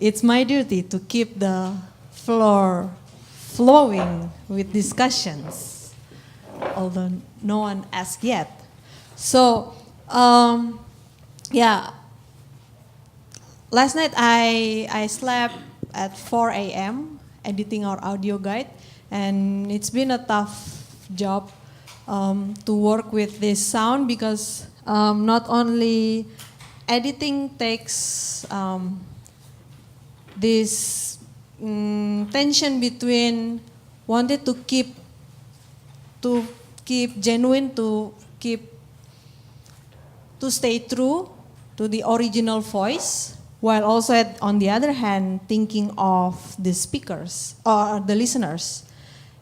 it's my duty to keep the floor flowing with discussions, although no one asked yet. So, yeah, last night I slept at 4 a.m. editing our audio guide, and it's been a tough job to work with this sound because not only editing takes this tension between wanted to keep genuine, to stay true to the original voice, while also on the other hand thinking of the speakers or the listeners,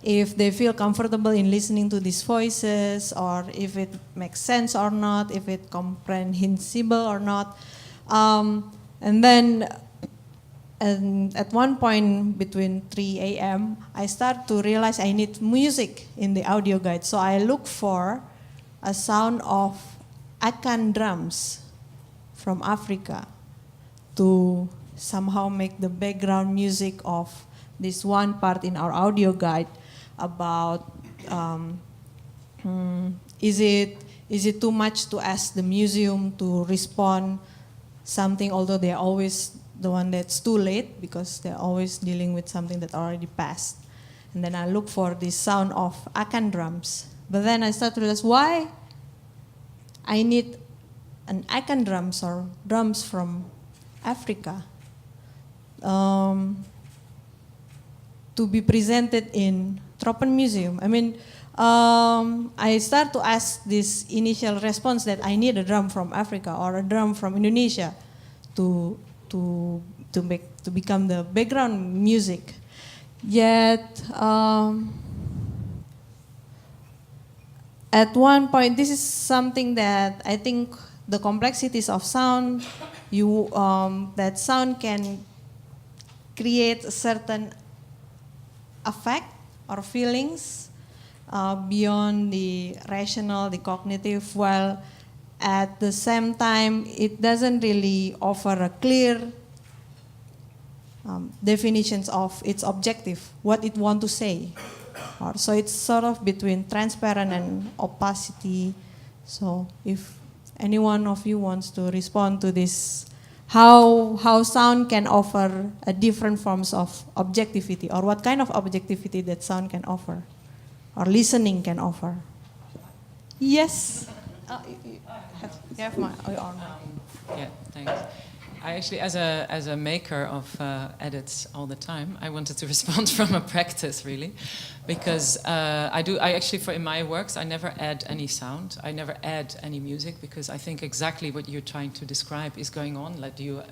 if they feel comfortable in listening to these voices, or if it makes sense or not, if it comprehensible or not. And then at one point between 3 a.m., I start to realize I need music in the audio guide. So I look for a sound of Akan drums from Africa to somehow make the background music of this one part in our audio guide about is it too much to ask the museum to respond something, although they're always the one that's too late because they're always dealing with something that already passed. And then I look for this sound of Akan drums. But then I start to realize why I need an Akan drums or drums from Africa to be presented in Tropen Museum. I mean, I start to ask this initial response that I need a drum from Africa or a drum from Indonesia to become the background music. Yet at one point, this is something that I think the complexities of sound, that sound can create a certain affect or feelings beyond the rational, the cognitive, while at the same time it doesn't really offer a clear definitions of its objective, what it want to say. So it's sort of between transparent and opacity. So if any one of you wants to respond to this, how sound can offer a different forms of objectivity, or what kind of objectivity that sound can offer, or listening can offer. Yes. You have my arm. Yeah, thanks. I actually, as a maker of edits all the time, I wanted to respond from a practice, really, because in my works, I never add any sound, I never add any music, because I think exactly what you're trying to describe is going on. Like you're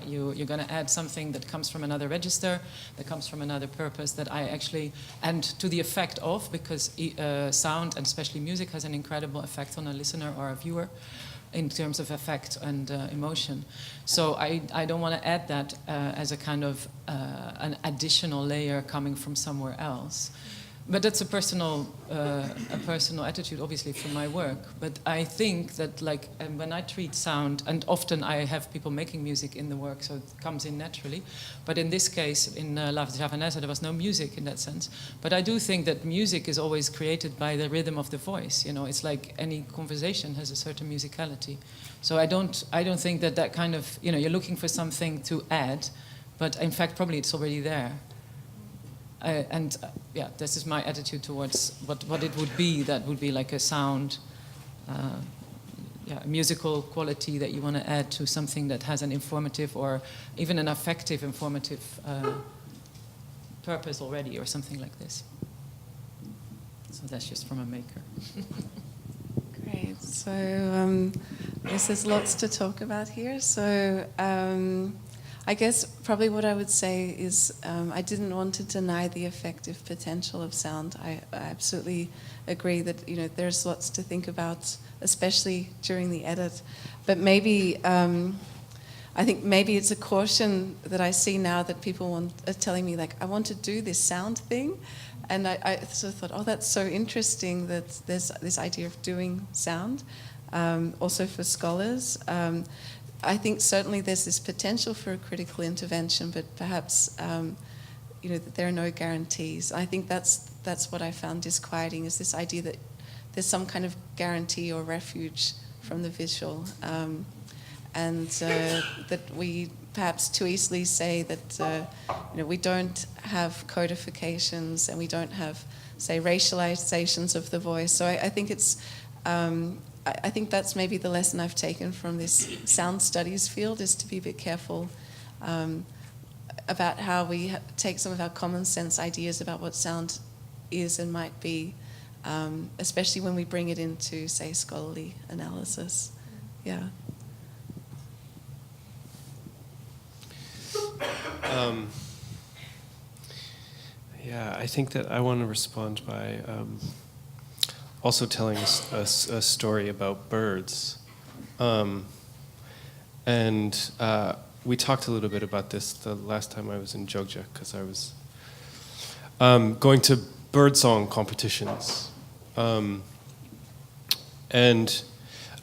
going to add something that comes from another register, that comes from another purpose, that I actually, and to the effect of, because sound and especially music has an incredible effect on a listener or a viewer, in terms of effect and emotion. So I don't want to add that as a kind of an additional layer coming from somewhere else. But that's a personal attitude, obviously, from my work. But I think that, like, when I treat sound, and often I have people making music in the work, so it comes in naturally. But in this case, in La Javanese, there was no music in that sense. But I do think that music is always created by the rhythm of the voice. You know, it's like any conversation has a certain musicality. So I don't think that kind of, you know, you're looking for something to add, but in fact, probably it's already there. This is my attitude towards what it would be. That would be like a sound, a musical quality that you want to add to something that has an informative or even an affective, informative purpose already, or something like this. So that's just from a maker. Great. So I guess there's lots to talk about here. So I guess probably what I would say is I didn't want to deny the effective potential of sound. I absolutely agree that, you know, there's lots to think about, especially during the edit. But maybe I think maybe it's a caution that I see now that people are telling me, like, I want to do this sound thing. And I sort of thought, oh, that's so interesting that there's this idea of doing sound, also for scholars. I think certainly there's this potential for a critical intervention, but perhaps that there are no guarantees. I think that's what I found disquieting, is this idea that there's some kind of guarantee or refuge from the visual, and that we perhaps too easily say that we don't have codifications and we don't have, say, racializations of the voice. So I think it's I think that's maybe the lesson I've taken from this sound studies field, is to be a bit careful about how we take some of our common sense ideas about what sound is and might be, especially when we bring it into, say, scholarly analysis. Yeah. Yeah, I think that I want to respond by also telling a story about birds. And we talked a little bit about this the last time I was in Jogja, because I was going to birdsong competitions and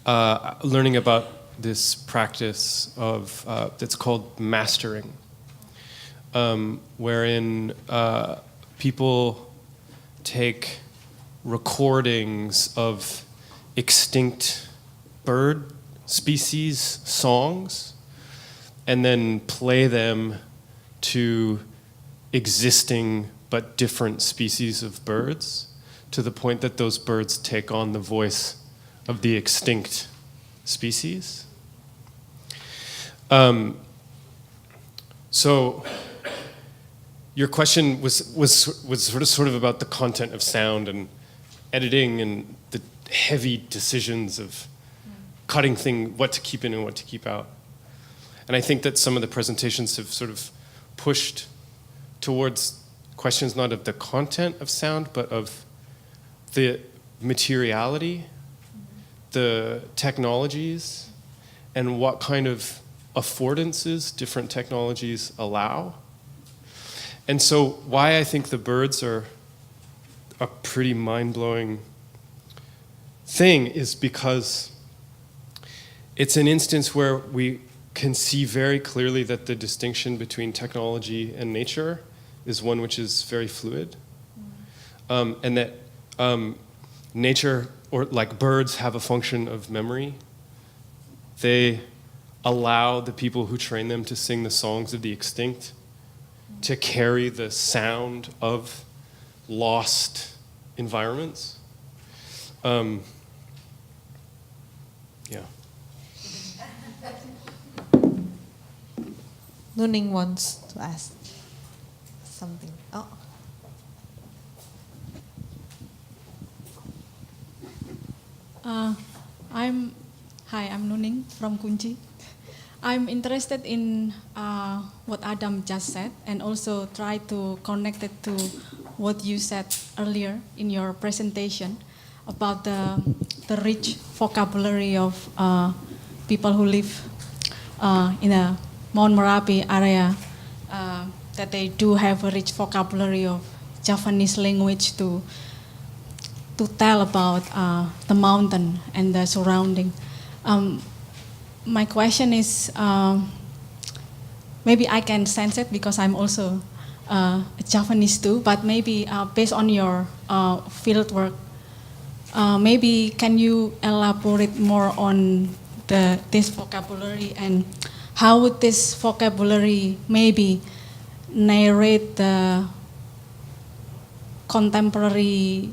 learning about this practice of that's called mastering, wherein people take recordings of extinct bird species songs and then play them to existing but different species of birds, to the point that those birds take on the voice of the extinct species. So your question was sort of about the content of sound and editing and the heavy decisions of cutting what to keep in and what to keep out. And I think that some of the presentations have sort of pushed towards questions not of the content of sound, but of the materiality, the technologies, and what kind of affordances different technologies allow. And so why I think the birds are a pretty mind-blowing thing is because it's an instance where we can see very clearly that the distinction between technology and nature is one which is very fluid, and that nature, or like birds, have a function of memory. They allow the people who train them to sing the songs of the extinct to carry the sound of lost environments. Yeah. Nuning wants to ask something. Oh. I'm Nuning from KUNCI. I'm interested in what Adam just said, and also try to connect it to what you said earlier in your presentation about the rich vocabulary of people who live in a Mount Merapi area, that they do have a rich vocabulary of Javanese language to tell about the mountain and the surrounding. My question is, maybe I can sense it because I'm also a Javanese too, but maybe based on your field work, maybe can you elaborate more on this vocabulary, and how would this vocabulary maybe narrate the contemporary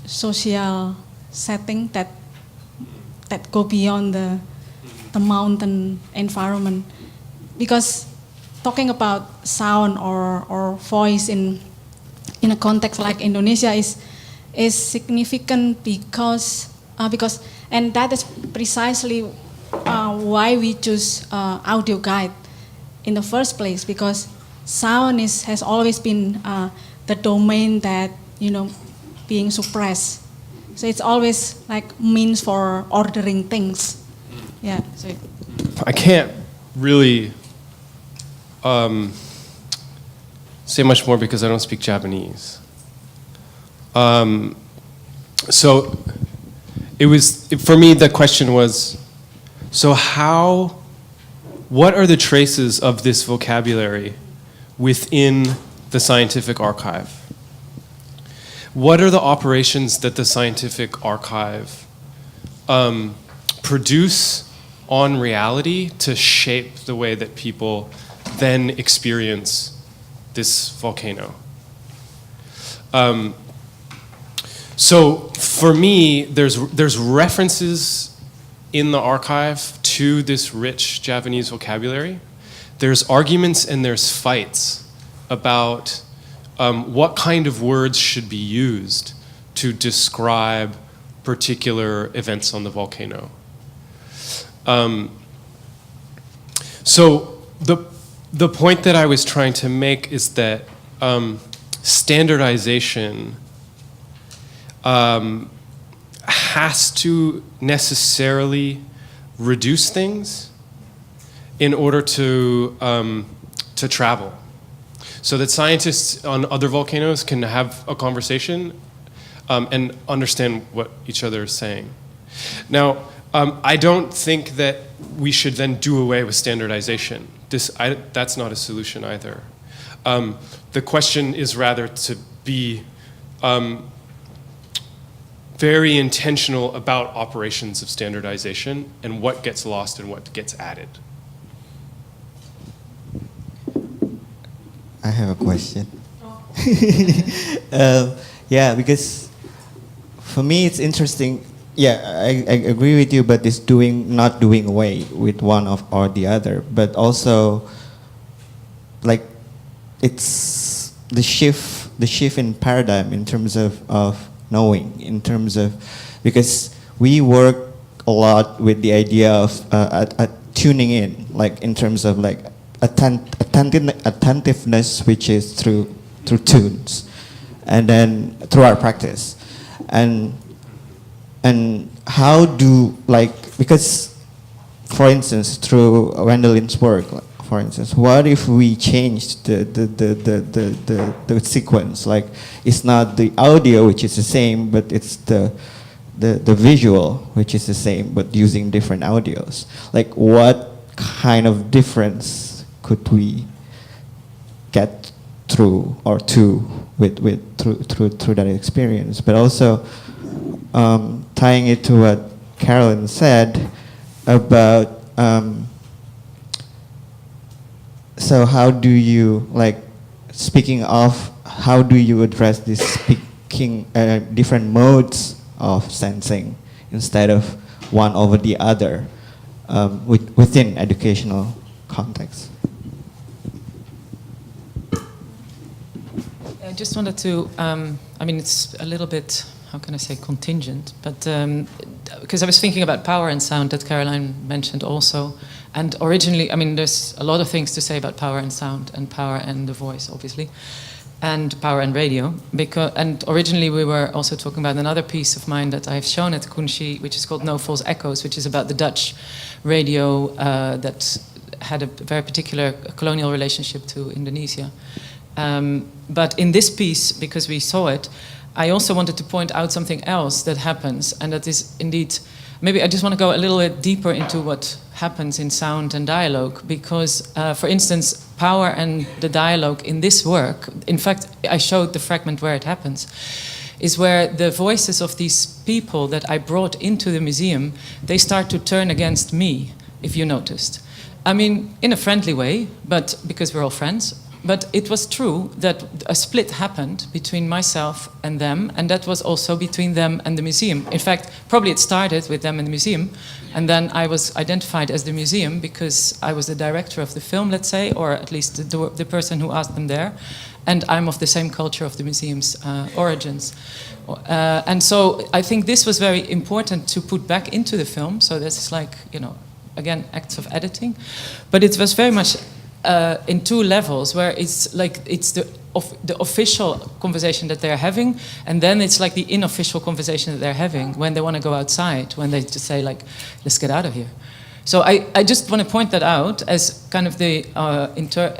social setting that go beyond the mountain environment? Because talking about sound or voice in a context like Indonesia is significant because and that is precisely why we choose audio guide in the first place, because sound has always been the domain that being suppressed. So it's always like means for ordering things. Yeah. So I can't really say much more because I don't speak Japanese. So it was, for me, the question was, so how what are the traces of this vocabulary within the scientific archive? What are the operations that the scientific archive produce on reality to shape the way that people then experience this volcano? So for me, there's references in the archive to this rich Javanese vocabulary. There's arguments and there's fights about what kind of words should be used to describe particular events on the volcano. So the point that I was trying to make is that standardization has to necessarily reduce things in order to travel, so that scientists on other volcanoes can have a conversation and understand what each other is saying. Now, I don't think that we should then do away with standardization. That's not a solution either. The question is rather to be very intentional about operations of standardization and what gets lost and what gets added. I have a question. Yeah, because for me it's interesting. Yeah, I agree with you, but it's not doing away with one or the other, but also like it's the shift in paradigm in terms of knowing, in terms of, because we work a lot with the idea of tuning in, like in terms of like attentiveness, which is through tunes, and then through our practice, and how do, like, because for instance through Wendelien's work, for instance, what if we changed the sequence? Like, it's not the audio which is the same, but it's the visual which is the same, but using different audios. Like, what kind of difference could we get through or through that experience? But also tying it to what Carolyn said about. So how do you, like, speaking of, how do you address this speaking different modes of sensing instead of one over the other within educational context? I just wanted to, I mean, it's a little bit, how can I say, contingent, but because I was thinking about power and sound that Caroline mentioned also. And originally, I mean, there's a lot of things to say about power and sound, and power and the voice, obviously, and power and radio. And originally, we were also talking about another piece of mine that I've shown at KUNCI, which is called No False Echoes, which is about the Dutch radio that had a very particular colonial relationship to Indonesia. But in this piece, because we saw it, I also wanted to point out something else that happens, and that is indeed, maybe I just want to go a little bit deeper into what happens in sound and dialogue, because, for instance, power and the dialogue in this work, in fact, I showed the fragment where it happens, is where the voices of these people that I brought into the museum, they start to turn against me, if you noticed. I mean, in a friendly way, but because we're all friends. But it was true that a split happened between myself and them, and that was also between them and the museum. In fact, probably it started with them and the museum, and then I was identified as the museum because I was the director of the film, let's say, or at least the person who asked them there, and I'm of the same culture of the museum's origins. And so I think this was very important to put back into the film, so this is like, you know, again, acts of editing. But it was very much in two levels, where it's like it's the official conversation that they're having, and then it's like the unofficial conversation that they're having when they want to go outside, when they just say like, let's get out of here. So I just want to point that out as kind of the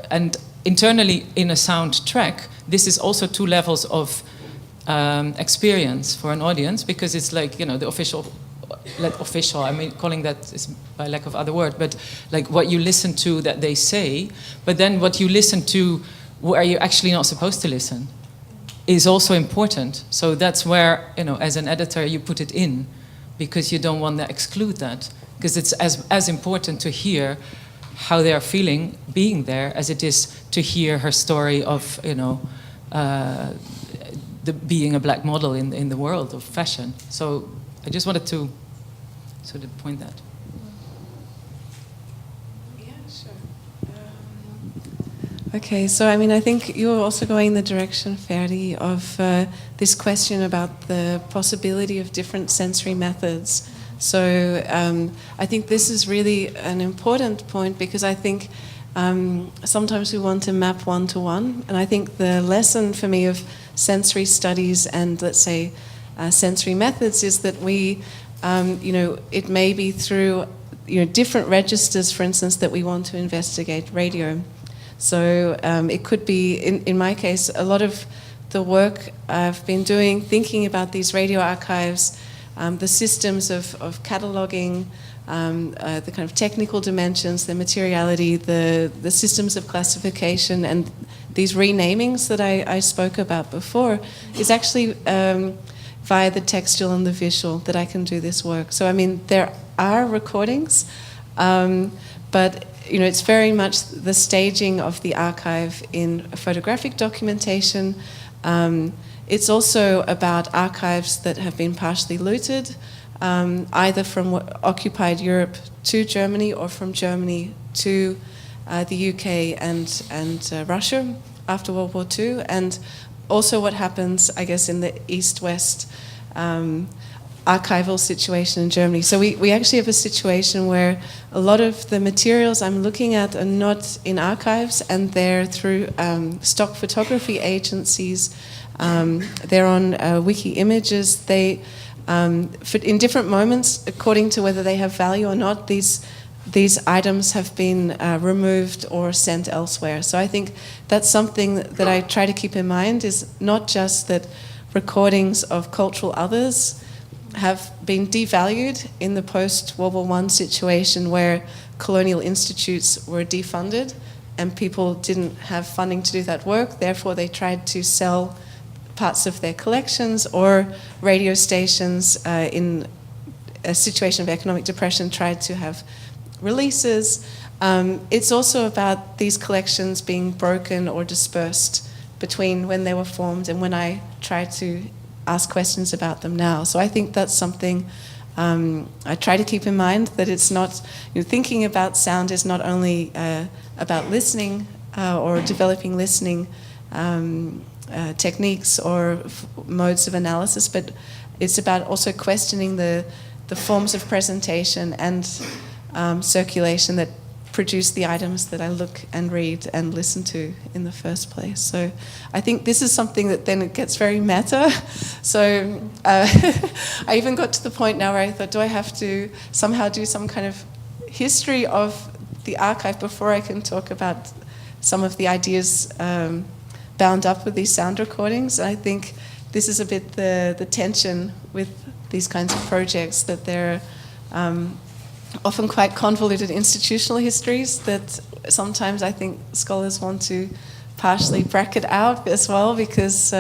and internally in a sound track, this is also two levels of experience for an audience, because it's like, you know, the official official. I mean, calling that is by lack of other word, but like what you listen to that they say, but then what you listen to where you're actually not supposed to listen is also important. So that's where, you know, as an editor, you put it in because you don't want to exclude that, because it's as important to hear how they are feeling being there as it is to hear her story of, you know, being a black model in the world of fashion. So I just wanted to sort of point that. Yeah, sure. Okay, so I mean, I think you were also going in the direction, Ferdi, of this question about the possibility of different sensory methods. So I think this is really an important point, because I think sometimes we want to map one-to-one, and I think the lesson for me of sensory studies and, let's say, sensory methods is that we, you know, it may be through, you know, different registers, for instance, that we want to investigate radio. So it could be, in my case, a lot of the work I've been doing, thinking about these radio archives, the systems of cataloging, the kind of technical dimensions, the materiality, the systems of classification, and these renamings that I spoke about before, is actually via the textual and the visual that I can do this work. So I mean, there are recordings, but you know, it's very much the staging of the archive in photographic documentation. It's also about archives that have been partially looted, either from occupied Europe to Germany or from Germany to the UK and Russia after World War II, and also what happens, I guess, in the East-West archival situation in Germany. So we actually have a situation where a lot of the materials I'm looking at are not in archives, and they're through stock photography agencies. They're on wiki images. They, in different moments, according to whether they have value or not, these items have been removed or sent elsewhere. So I think that's something that I try to keep in mind, is not just that recordings of cultural others have been devalued in the post-World War I situation, where colonial institutes were defunded and people didn't have funding to do that work. Therefore, they tried to sell parts of their collections, or radio stations in a situation of economic depression tried to have releases. It's also about these collections being broken or dispersed between when they were formed and when I try to ask questions about them now. So I think that's something I try to keep in mind, that it's not, you know, thinking about sound is not only about listening or developing listening techniques or modes of analysis, but it's about also questioning the forms of presentation and circulation that produce the items that I look and read and listen to in the first place. So I think this is something that then it gets very meta. So I even got to the point now where I thought, do I have to somehow do some kind of history of the archive before I can talk about some of the ideas bound up with these sound recordings? And I think this is a bit the tension with these kinds of projects, that they're often quite convoluted institutional histories that sometimes I think scholars want to partially bracket out as well, because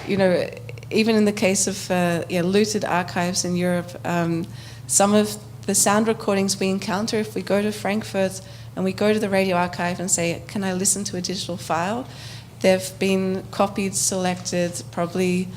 you know, even in the case of looted archives in Europe, some of the sound recordings we encounter, if we go to Frankfurt and we go to the radio archive and say, can I listen to a digital file? They've been copied, selected, probably,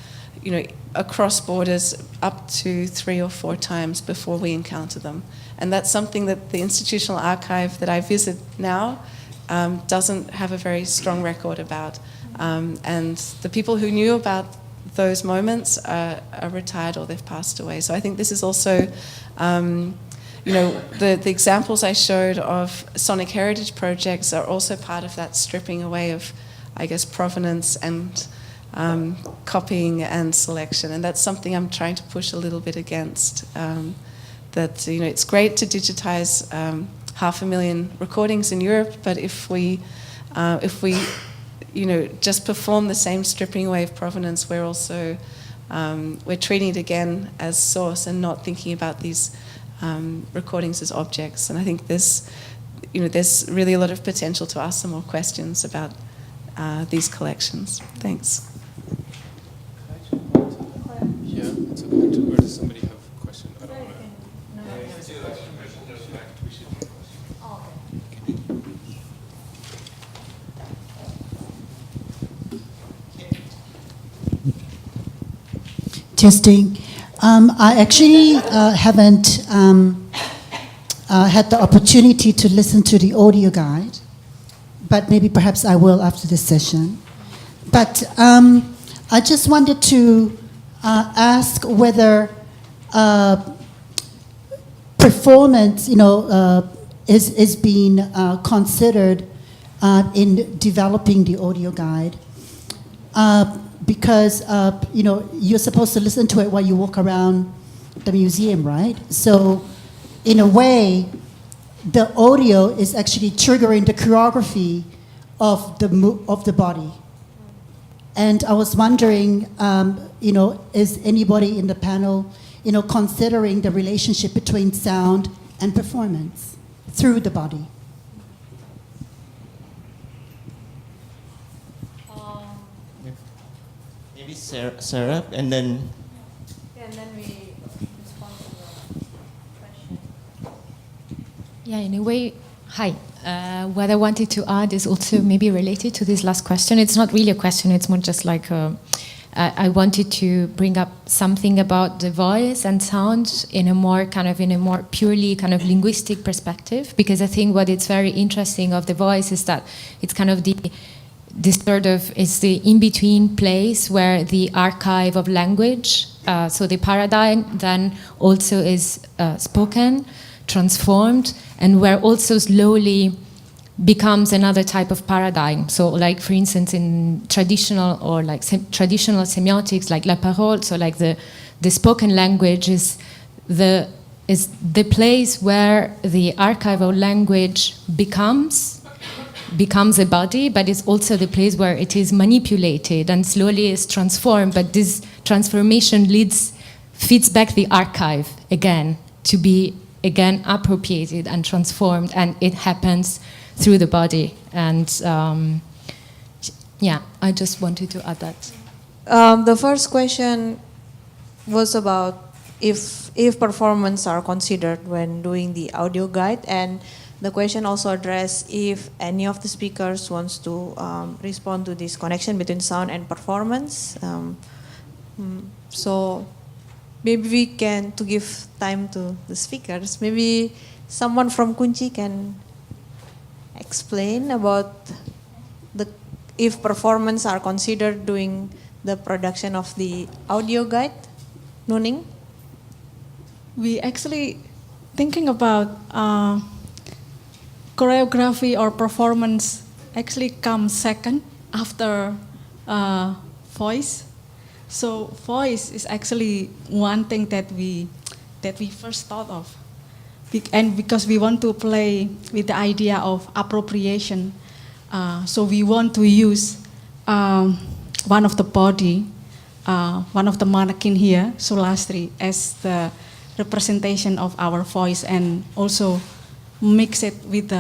you know, across borders up to 3 or 4 times before we encounter them. And that's something that the institutional archive that I visit now doesn't have a very strong record about. And the people who knew about those moments are retired or they've passed away. So I think this is also, you know, the examples I showed of sonic heritage projects are also part of that stripping away of, I guess, provenance and copying and selection. And that's something I'm trying to push a little bit against. That, you know, it's great to digitize 500,000 recordings in Europe, but if we you know, just perform the same stripping away of provenance, we're also we're treating it again as source and not thinking about these recordings as objects. And I think there's really a lot of potential to ask some more questions about these collections. Thanks. Yeah, it's okay. Or does somebody have a question? I don't want to. Testing. I actually haven't had the opportunity to listen to the audio guide, but maybe perhaps I will after this session. But I just wanted to ask whether performance, is being considered in developing the audio guide. Because you're supposed to listen to it while you walk around the museum, right? So, in a way, the audio is actually triggering the choreography of the body. And I was wondering, is anybody in the panel, considering the relationship between sound and performance through the body? Maybe Sarah, and then. And then we respond to the question. Yeah, in a way, hi. What I wanted to add is also maybe related to this last question. It's not really a question, it's more just like I wanted to bring up something about the voice and sound in a more purely kind of linguistic perspective, because I think what is very interesting of the voice is that it's kind of this sort of is the in-between place where the archive of language, so the paradigm then also is spoken, transformed, and where also slowly becomes another type of paradigm. So like, for instance, in traditional or like traditional semiotics, like la parole, so like the spoken language is the place where the archival language becomes a body, but it's also the place where it is manipulated and slowly is transformed. But this transformation feeds back the archive again to be again appropriated and transformed, and it happens through the body. And I just wanted to add that. The first question was about if performance are considered when doing the audio guide, and the question also addressed if any of the speakers wants to respond to this connection between sound and performance. So maybe we can, to give time to the speakers, maybe someone from KUNCI can explain about if performance are considered during the production of the audio guide. Nuning? We actually thinking about choreography or performance actually comes second after voice. So voice is actually one thing that we first thought of, and because we want to play with the idea of appropriation, so we want to use one of the body, one of the mannequin here, Sulastri, as the representation of our voice, and also mix it with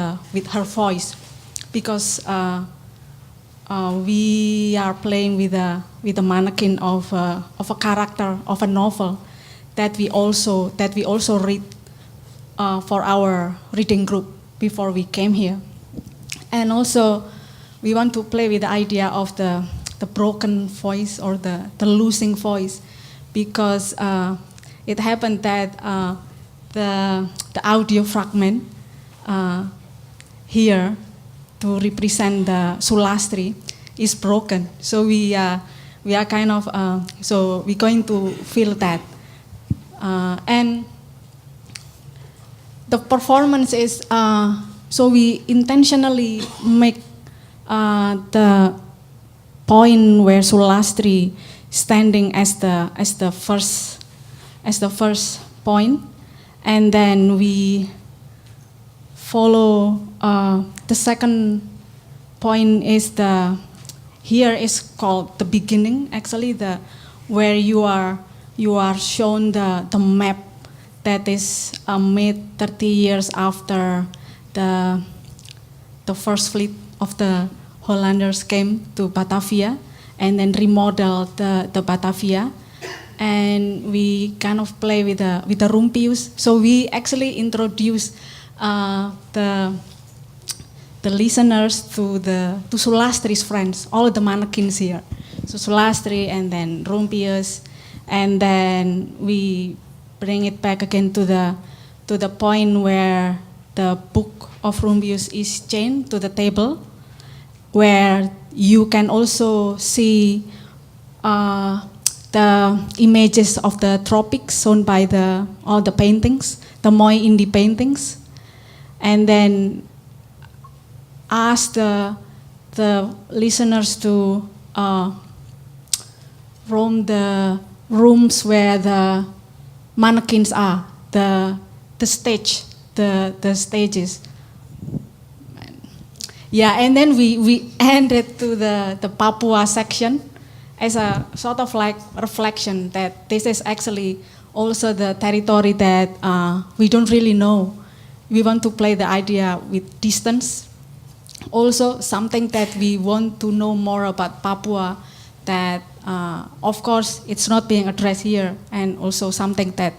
her voice, because we are playing with a mannequin of a character of a novel that we also read for our reading group before we came here. And also we want to play with the idea of the broken voice or the losing voice, because it happened that the audio fragment here to represent the Sulastri is broken. So we are kind of so we're going to feel that, and the performance is so we intentionally make the point where Sulastri standing as the first point, and then we follow the second point is here is called the beginning. Actually, where you are shown the map that is made 30 years after the first fleet of the Hollanders came to Batavia and then remodeled the Batavia. And we kind of play with the rumpius. So we actually introduce the listeners to Sulastri's friends, all the mannequins here. So Sulastri and then rumpius, and then we bring it back again to the point where the book of rumpius is chained to the table, where you can also see the images of the tropics shown by all the paintings, the Moi indie paintings, and then ask the listeners to roam the rooms where the mannequins are, the stages. Yeah, and then we ended to the Papua section as a sort of like reflection that this is actually also the territory that we don't really know. We want to play the idea with distance. Also something that we want to know more about Papua that of course it's not being addressed here, and also something that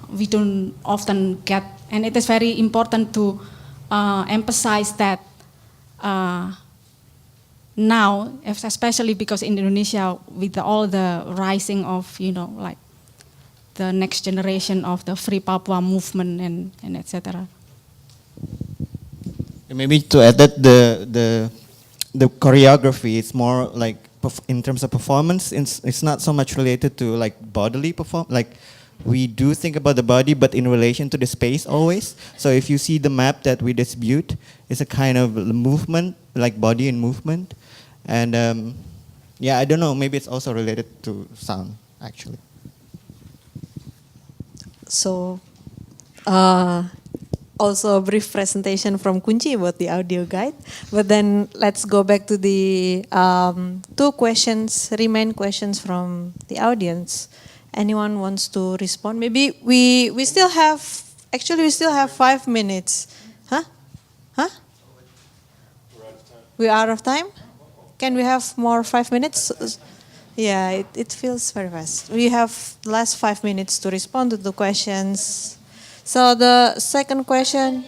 we don't often get. And it is very important to emphasize that now, especially because in Indonesia, with all the rising of, like the next generation of the Free Papua movement and etc. Maybe to add that the choreography is more like in terms of performance. It's not so much related to like bodily like we do think about the body, but in relation to the space always. So if you see the map that we distribute, it's a kind of movement, like body in movement. And yeah, I don't know, maybe it's also related to sound, actually. So, also a brief presentation from KUNCI about the audio guide. But then let's go back to the two remain questions from the audience. Anyone wants to respond? Maybe we still have 5 minutes. Huh? We're out of time? Can we have more 5 minutes? Yeah, it feels very fast. We have the last 5 minutes to respond to the questions. So the second question.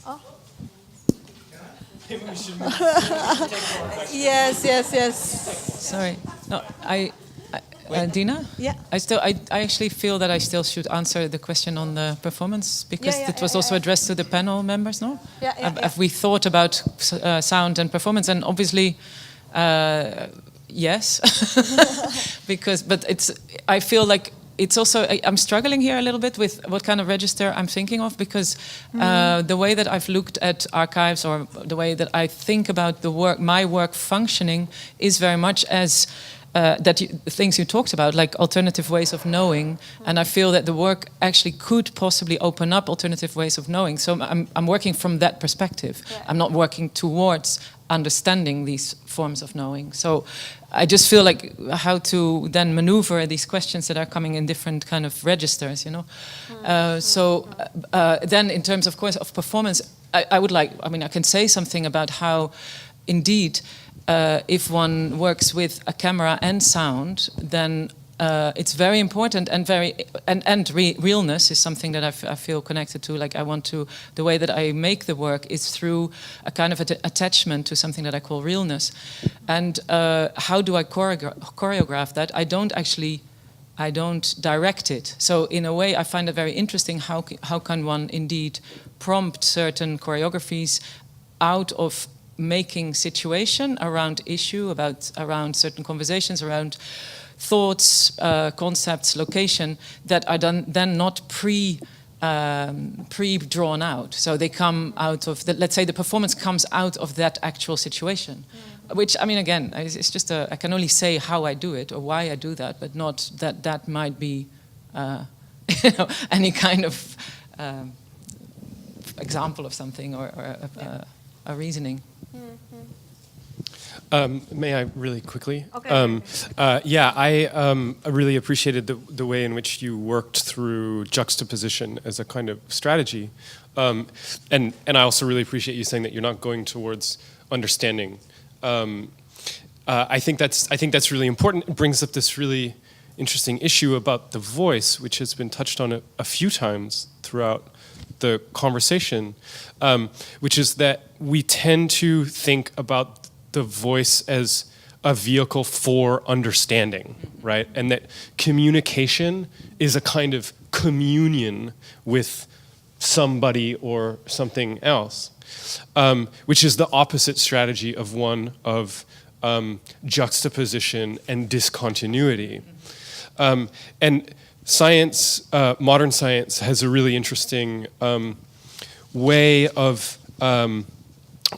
Oh. Yes. Sorry. No, Dina? Yeah. I actually feel that I still should answer the question on the performance, because it was also addressed to the panel members, no? Have we thought about sound and performance? And obviously, yes, but I feel like it's also, I'm struggling here a little bit with what kind of register I'm thinking of, because the way that I've looked at archives, or the way that I think about my work functioning, is very much as things you talked about, like alternative ways of knowing, and I feel that the work actually could possibly open up alternative ways of knowing. So I'm working from that perspective. Yeah. I'm not working towards understanding these forms of knowing. So I just feel like how to then maneuver these questions that are coming in different kind of registers, Then in terms, of course, of performance, I can say something about how, indeed, if one works with a camera and sound, then it's very important, and realness is something that I feel connected to. Like the way that I make the work is through a kind of attachment to something that I call realness. And how do I choreograph that? I don't direct it. So in a way, I find it very interesting. How can one indeed prompt certain choreographies out of making situation around issue, around certain conversations, around thoughts, concepts, location, that are then not pre-drawn out. So they come out of, let's say the performance comes out of that actual situation. Yeah. Which, again, it's just I can only say how I do it or why I do that, but not that might be any kind of example of something or a reasoning. May I really quickly? Okay. I really appreciated the way in which you worked through juxtaposition as a kind of strategy, and I also really appreciate you saying that you're not going towards understanding. I think that's really important. It brings up this really interesting issue about the voice, which has been touched on a few times throughout the conversation, which is that we tend to think about the voice as a vehicle for understanding, right? And that communication is a kind of communion with somebody or something else, which is the opposite strategy of one of juxtaposition and discontinuity. And science, modern science, has a really interesting way of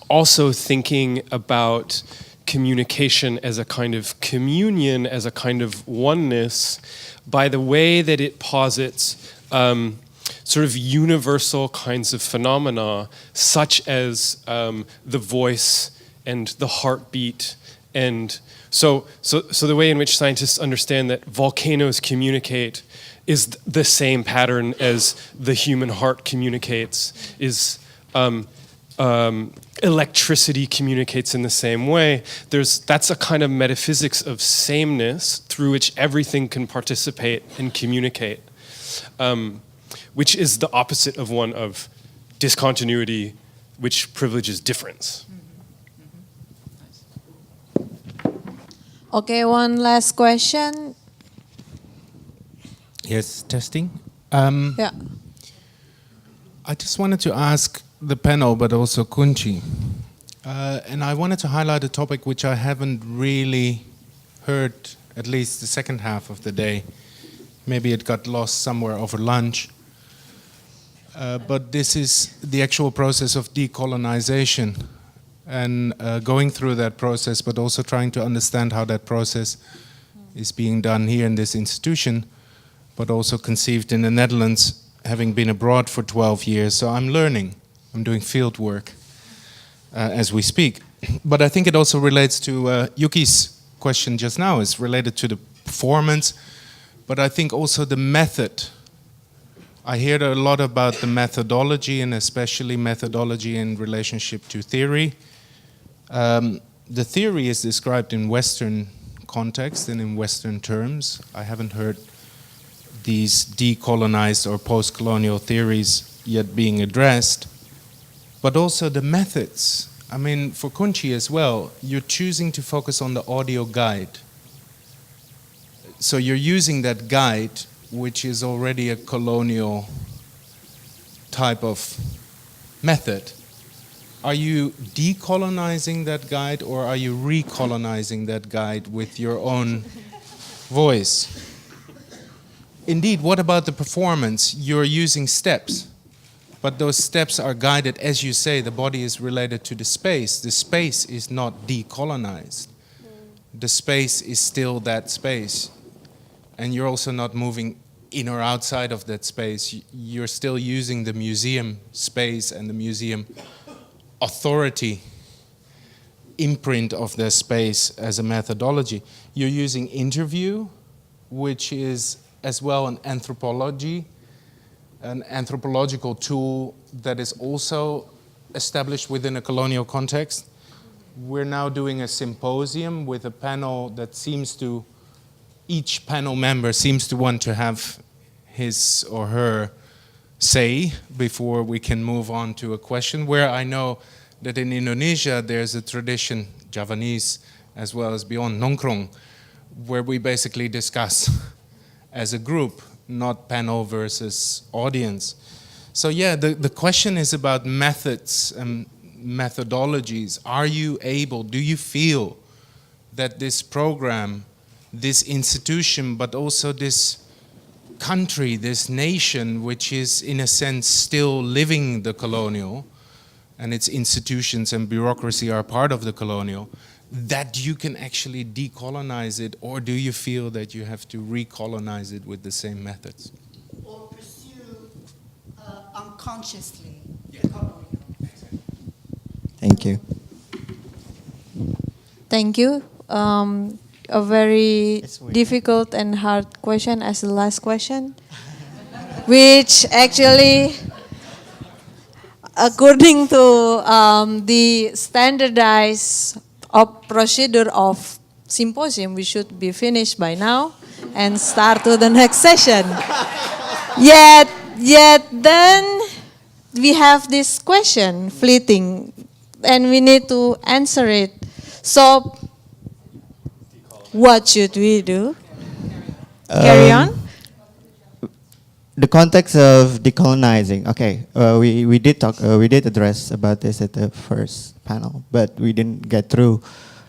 also thinking about communication as a kind of communion, as a kind of oneness, by the way that it posits sort of universal kinds of phenomena, such as the voice and the heartbeat. And so the way in which scientists understand that volcanoes communicate is the same pattern as the human heart communicates, is electricity communicates in the same way. That's a kind of metaphysics of sameness through which everything can participate and communicate, which is the opposite of one of discontinuity, which privileges difference. Okay, one last question. Yes, testing. Yeah. I just wanted to ask the panel, but also KUNCI. And I wanted to highlight a topic which I haven't really heard, at least the second half of the day. Maybe it got lost somewhere over lunch. But this is the actual process of decolonization and going through that process, but also trying to understand how that process is being done here in this institution, but also conceived in the Netherlands, having been abroad for 12 years. So I'm learning. I'm doing field work as we speak. But I think it also relates to Yuki's question just now. It's related to the performance, but I think also the method. I hear a lot about the methodology, and especially methodology in relationship to theory. The theory is described in Western context and in Western terms. I haven't heard these decolonized or post-colonial theories yet being addressed. But also the methods. I mean, for KUNCI as well, you're choosing to focus on the audio guide. So you're using that guide, which is already a colonial type of method. Are you decolonizing that guide, or are you recolonizing that guide with your own voice? Indeed, what about the performance? You're using steps, but those steps are guided, as you say, the body is related to the space. The space is not decolonized. The space is still that space. And you're also not moving in or outside of that space. You're still using the museum space and the museum authority imprint of the space as a methodology. You're using interview, which is as well an anthropological tool that is also established within a colonial context. We're now doing a symposium with a panel that seems to, each panel member seems to want to have his or her say before we can move on to a question, where I know that in Indonesia there's a tradition, Javanese as well as beyond Nongkrong, where we basically discuss as a group, not panel versus audience. So yeah, the question is about methods and methodologies. Are you able, do you feel that this program, this institution, but also this country, this nation, which is in a sense still living the colonial, and its institutions and bureaucracy are part of the colonial, that you can actually decolonize it, or do you feel that you have to recolonize it with the same methods? Or pursue unconsciously. Thank you. Thank you. A very difficult and hard question as the last question, which actually, according to the standardized procedure of symposium, we should be finished by now and start to the next session. Yet then we have this question fleeting, and we need to answer it. So, what should we do? Carry on. The context of decolonizing. Okay, we did talk. We did address about this at the first panel, but we didn't get through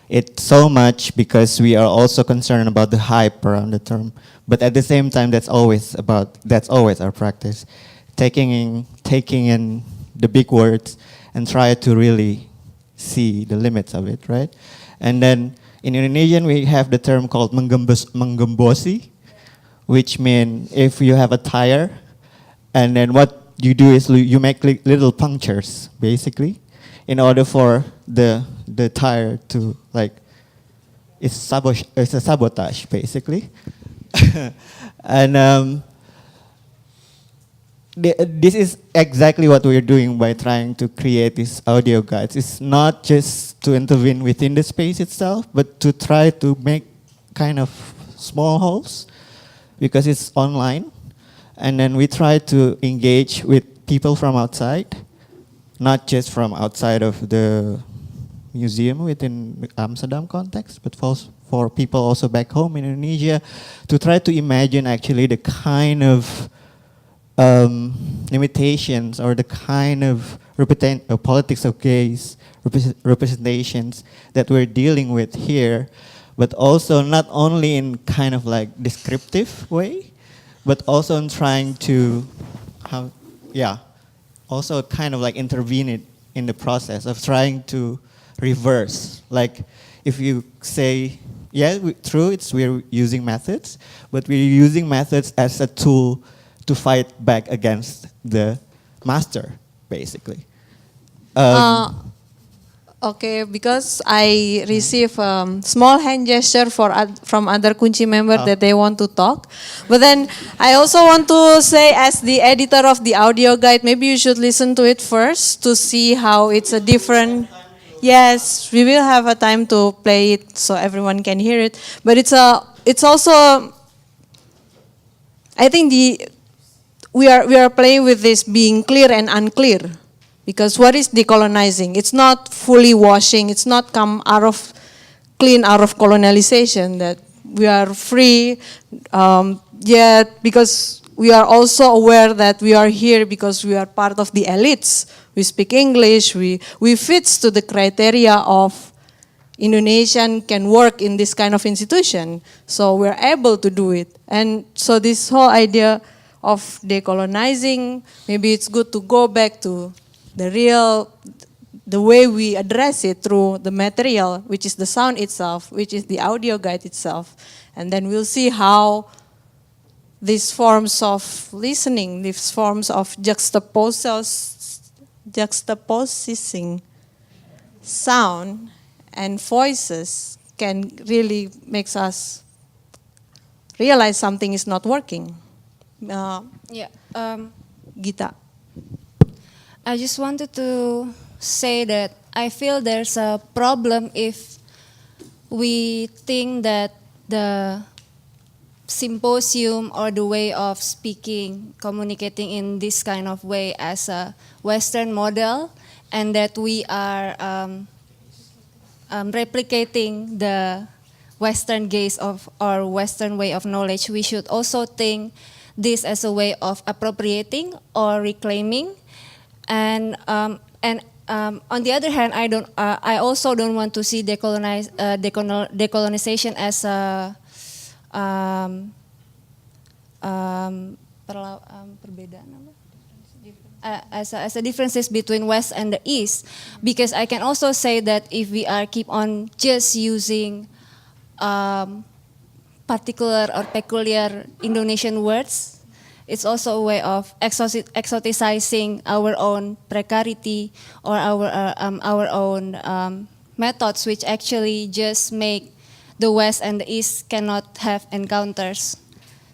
it so much because we are also concerned about the hype around the term. But at the same time, that's always our practice, taking in the big words and try to really see the limits of it, right? And then in Indonesian, we have the term called menggembosi, which means if you have a tire, and then what you do is you make little punctures, basically, in order for the tire to, like, it's a sabotage, basically. And this is exactly what we're doing by trying to create these audio guides. It's not just to intervene within the space itself, but to try to make kind of small holes, because it's online. And then we try to engage with people from outside, not just from outside of the museum within the Amsterdam context, but for people also back home in Indonesia, to try to imagine actually the kind of limitations or the kind of politics of gaze representations that we're dealing with here, but also not only in kind of like descriptive way, but also in trying to, also kind of like intervene in the process of trying to reverse. Like if you say, true, we're using methods, but we're using methods as a tool to fight back against the master, basically. Okay, because I receive small hand gesture from other KUNCI members that they want to talk. But then I also want to say, as the editor of the audio guide, maybe you should listen to it first to see how it's a different. Yes, we will have a time to play it so everyone can hear it. But it's also, I think we are playing with this being clear and unclear. Because what is decolonizing? It's not fully washing. It's not clean out of colonialization, that we are free. Yet, because we are also aware that we are here because we are part of the elites. We speak English. We fits to the criteria of Indonesian can work in this kind of institution. So we're able to do it. And so this whole idea of decolonizing, maybe it's good to go back to the way we address it through the material, which is the sound itself, which is the audio guide itself. And then we'll see how these forms of listening, these forms of juxtaposing sound and voices can really makes us realize something is not working. Gita. I just wanted to say that I feel there's a problem if we think that the symposium or the way of speaking, communicating in this kind of way as a Western model, and that we are replicating the Western gaze of our Western way of knowledge. We should also think this as a way of appropriating or reclaiming. And on the other hand, I also don't want to see decolonization as a as a differences between West and the East, because I can also say that if we keep on just using particular or peculiar Indonesian words, it's also a way of exoticizing our own precarity or our own methods which actually just make the West and the East cannot have encounters.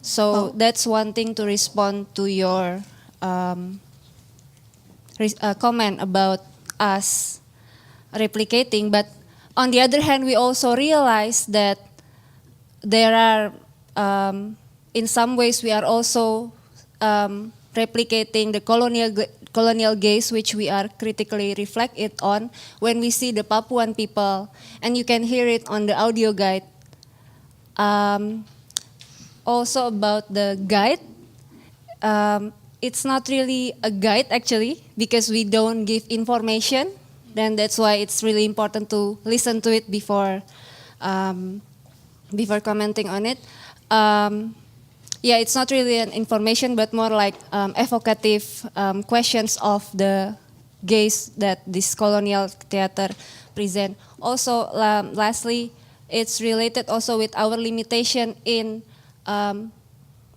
So that's one thing to respond to your comment about us replicating. But on the other hand, we also realize that there are, in some ways, we are also replicating the colonial gaze, which we are critically reflect it on when we see the Papuan people, and you can hear it on the audio guide. Also about the guide, it's not really a guide actually, because we don't give information. Then that's why it's really important to listen to it before commenting on it. Yeah, it's not really an information, but more like evocative questions of the gaze that this colonial theater present. Also, lastly, it's related also with our limitation in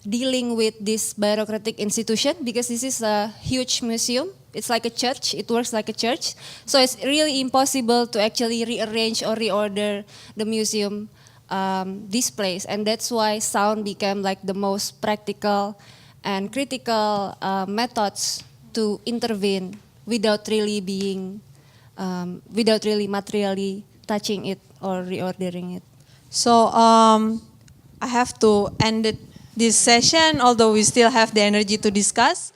dealing with this bureaucratic institution, because this is a huge museum. It's like a church. It works like a church. So it's really impossible to actually rearrange or reorder the museum displays, and that's why sound became like the most practical and critical methods to intervene without really being, without really materially touching it or reordering it. So I have to end this session, although we still have the energy to discuss.